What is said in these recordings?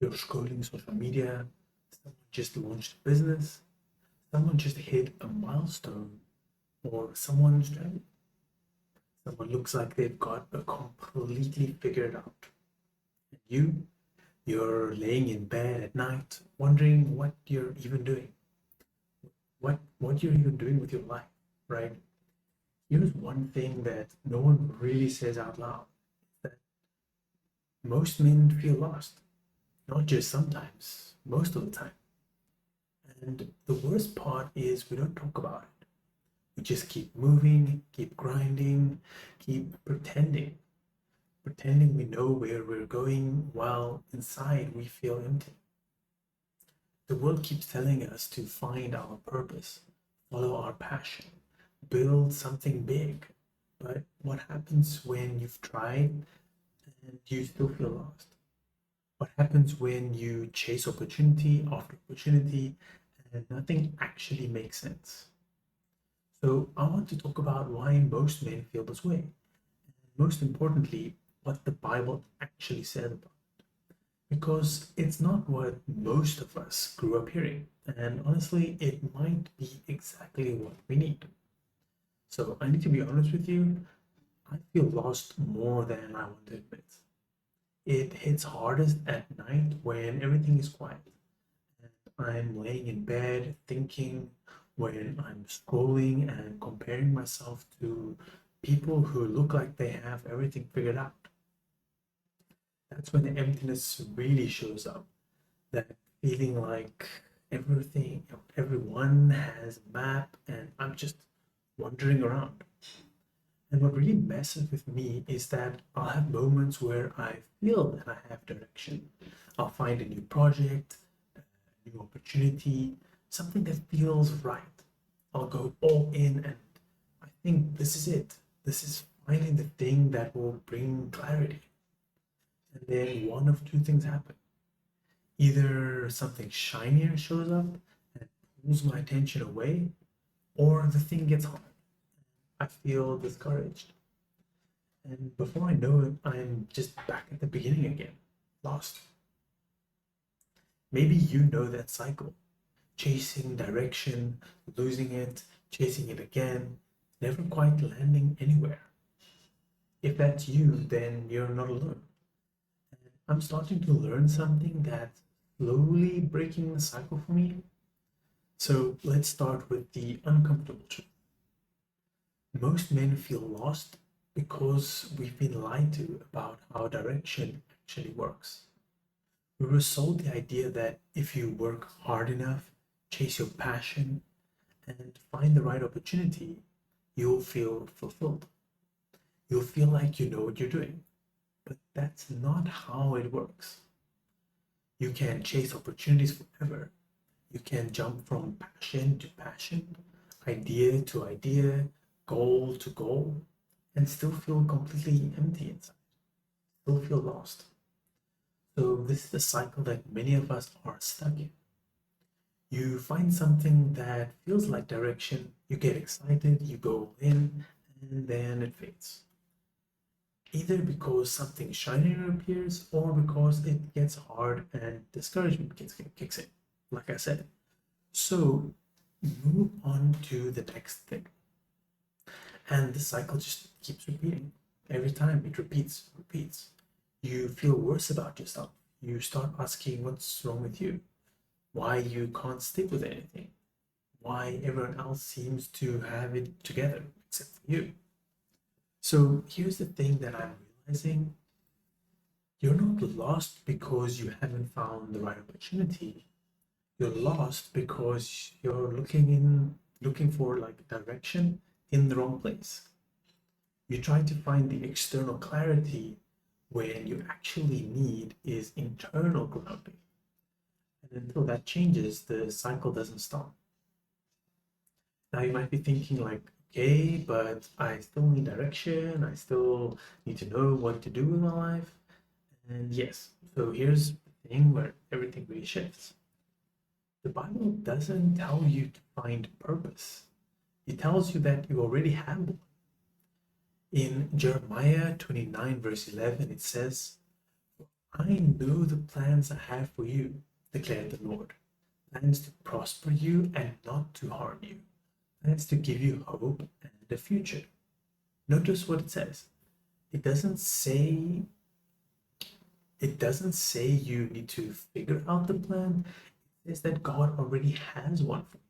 You're scrolling social media, someone just launched a business, someone just hit a milestone, or someone looks like they've got it completely figured out. And you're laying in bed at night wondering what you're even doing, what you're even doing with your life, right? Here's one thing that no one really says out loud, that most men feel lost, not just sometimes, most of the time. And the worst part is we don't talk about it. We just keep moving, keep grinding, keep pretending we know where we're going while inside we feel empty. The world keeps telling us to find our purpose, follow our passion, build something big. But what happens when you've tried and you still feel lost? What happens when you chase opportunity after opportunity and nothing actually makes sense? So, I want to talk about why most men feel this way. And most importantly, what the Bible actually says about it. Because it's not what most of us grew up hearing. And honestly, it might be exactly what we need. So, I need to be honest with you, I feel lost more than I want to admit. It hits hardest at night when everything is quiet. I'm laying in bed thinking, when I'm scrolling and comparing myself to people who look like they have everything figured out. That's when the emptiness really shows up. That feeling like everyone has a map and I'm just wandering around. And what really messes with me is that I'll have moments where I feel that I have direction. I'll find a new project, a new opportunity, something that feels right. I'll go all in and I think this is it. This is finally the thing that will bring clarity. And then one of two things happen. Either something shinier shows up and pulls my attention away, or the thing gets hard. I feel discouraged. And before I know it, I'm just back at the beginning again, lost. Maybe you know that cycle, chasing direction, losing it, chasing it again, never quite landing anywhere. If that's you, then you're not alone. And I'm starting to learn something that's slowly breaking the cycle for me. So let's start with the uncomfortable truth. Most men feel lost because we've been lied to about how direction actually works. We were sold the idea that if you work hard enough, chase your passion, and find the right opportunity, you'll feel fulfilled. You'll feel like you know what you're doing. But that's not how it works. You can chase opportunities forever. You can jump from passion to passion, idea to idea, goal to goal, and still feel completely empty inside, still feel lost. So, this is the cycle that many of us are stuck in. You find something that feels like direction, you get excited, you go in, and then it fades. Either because something shinier appears or because it gets hard and discouragement kicks in, like I said. So move on to the next thing. And the cycle just keeps repeating. Every time it repeats. You feel worse about yourself. You start asking what's wrong with you, why you can't stick with anything, why everyone else seems to have it together except for you. So here's the thing that I'm realizing, you're not lost because you haven't found the right opportunity. You're lost because you're looking for like direction in the wrong place. You try to find the external clarity when you actually need is internal grounding. And until that changes, the cycle doesn't stop. Now you might be thinking like, okay, but I still need direction. I still need to know what to do with my life. And yes, so here's the thing where everything really shifts. The Bible doesn't tell you to find purpose. It tells you that you already have one. In Jeremiah 29, verse 11, it says, I know the plans I have for you, declared the Lord. Plans to prosper you and not to harm you. Plans to give you hope and a future. Notice what it says. It doesn't say it doesn't say you need to figure out the plan. It says that God already has one for you.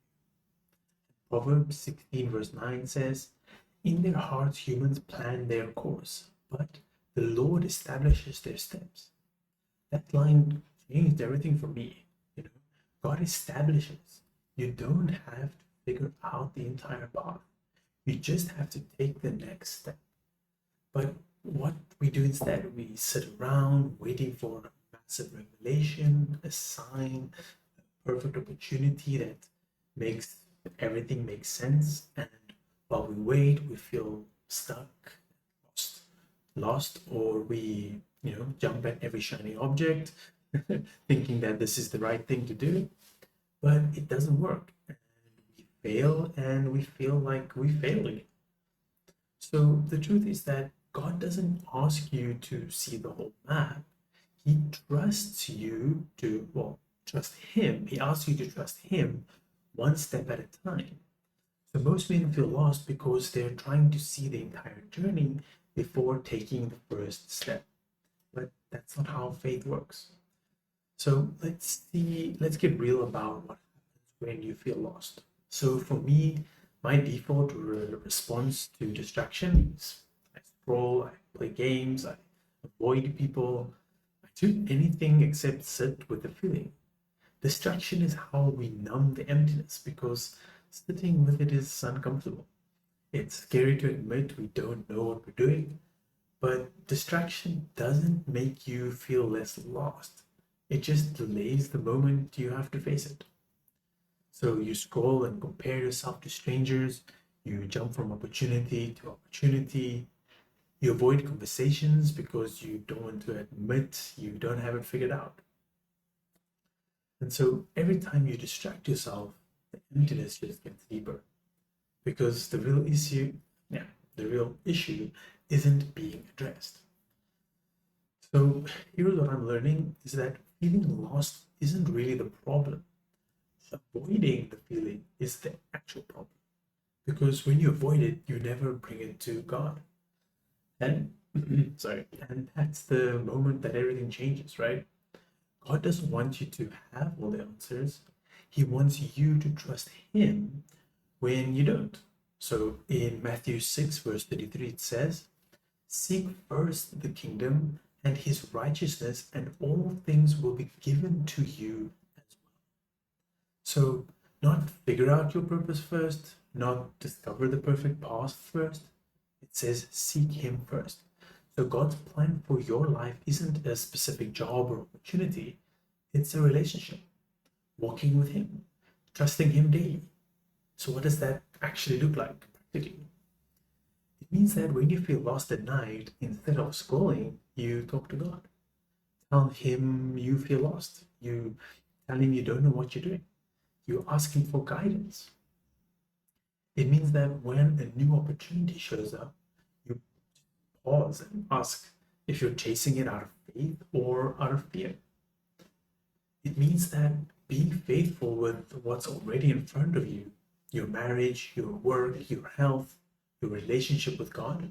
Proverbs 16 verse 9 says, in their hearts humans plan their course, but the Lord establishes their steps. That line changed everything for me. You know, God establishes. You don't have to figure out the entire path. You just have to take the next step. But what we do instead, we sit around waiting for a massive revelation, a sign, a perfect opportunity that makes everything make sense. And while we wait, we feel stuck, lost, or we, jump at every shiny object, thinking that this is the right thing to do, but it doesn't work. And we fail, and we feel like we failed. So the truth is that God doesn't ask you to see the whole map. He trusts you to, well, trust Him. He asks you to trust Him one step at a time. So most men feel lost because they're trying to see the entire journey before taking the first step. But that's not how faith works. So let's get real about what happens when you feel lost. So for me, my default response to distraction is I scroll, I play games, I avoid people, I do anything except sit with the feeling. Distraction is how we numb the emptiness because sitting with it is uncomfortable. It's scary to admit we don't know what we're doing, but distraction doesn't make you feel less lost. It just delays the moment you have to face it. So you scroll and compare yourself to strangers, you jump from opportunity to opportunity, you avoid conversations because you don't want to admit you don't have it figured out. And so every time you distract yourself, the emptiness just gets deeper because the real issue isn't being addressed. So here's what I'm learning is that feeling lost isn't really the problem. Avoiding the feeling is the actual problem. Because when you avoid it, you never bring it to God. And sorry, and that's the moment that everything changes, right? God doesn't want you to have all the answers. He wants you to trust Him when you don't. So in Matthew 6, verse 33, it says, seek first the kingdom and His righteousness, and all things will be given to you as well. So, not figure out your purpose first, not discover the perfect path first. It says seek Him first. So God's plan for your life isn't a specific job or opportunity, it's a relationship, walking with Him, trusting Him daily. So what does that actually look like practically? It means that when you feel lost at night, instead of scrolling, you talk to God. Tell Him you feel lost. You tell Him you don't know what you're doing. You ask Him for guidance. It means that when a new opportunity shows up, you pause and ask if you're chasing it out of faith or out of fear. It means that being faithful with what's already in front of you, your marriage, your work, your health, your relationship with God.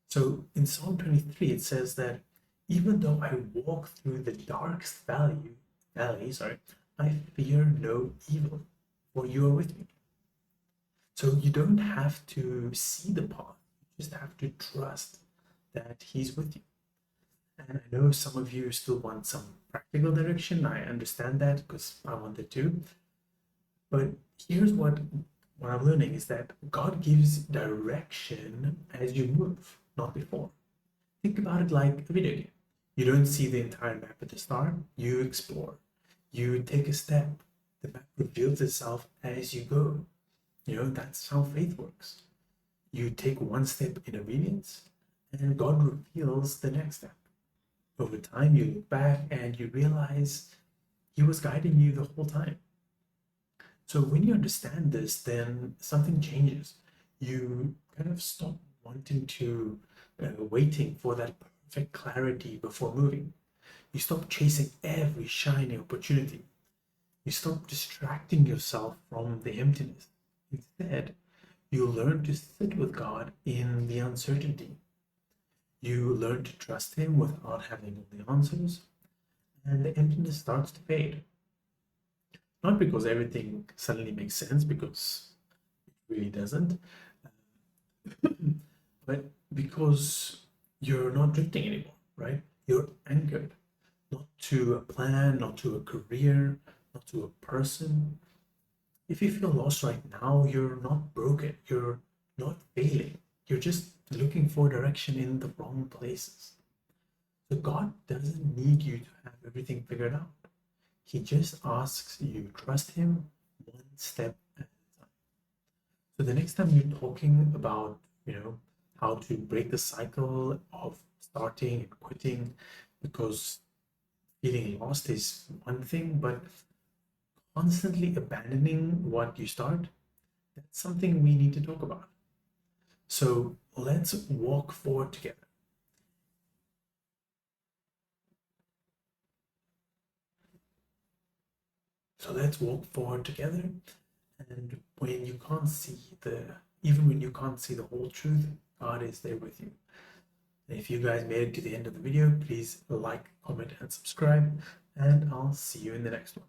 So in Psalm 23, it says that even though I walk through the darkest valley, I fear no evil, for you are with me. So you don't have to see the path, you just have to trust that He's with you. And I know some of you still want some practical direction. I understand that because I wanted to. But here's what I'm learning is that God gives direction as you move, not before. Think about it like a video game. You don't see the entire map at the start, you explore. You take a step. The map reveals itself as you go. That's how faith works. You take one step in obedience, and God reveals the next step. Over time, you look back and you realize He was guiding you the whole time. So when you understand this, then something changes. You kind of stop wanting to waiting for that perfect clarity before moving. You stop chasing every shiny opportunity. You stop distracting yourself from the emptiness. Instead, you learn to sit with God in the uncertainty. You learn to trust Him without having all the answers, and the emptiness starts to fade. Not because everything suddenly makes sense, because it really doesn't, but because you're not drifting anymore, right? You're anchored, not to a plan, not to a career, not to a person. If you feel lost right now, you're not broken, you're not failing, you're just looking for direction in the wrong places. So God doesn't need you to have everything figured out. He just asks you trust Him one step at a time. So the next time you're talking about, how to break the cycle of starting and quitting, because feeling lost is one thing, but constantly abandoning what you start, that's something we need to talk about. So let's walk forward together. So let's walk forward together. And when you can't see even when you can't see the whole truth, God is there with you. And if you guys made it to the end of the video, please like, comment, and subscribe. And I'll see you in the next one.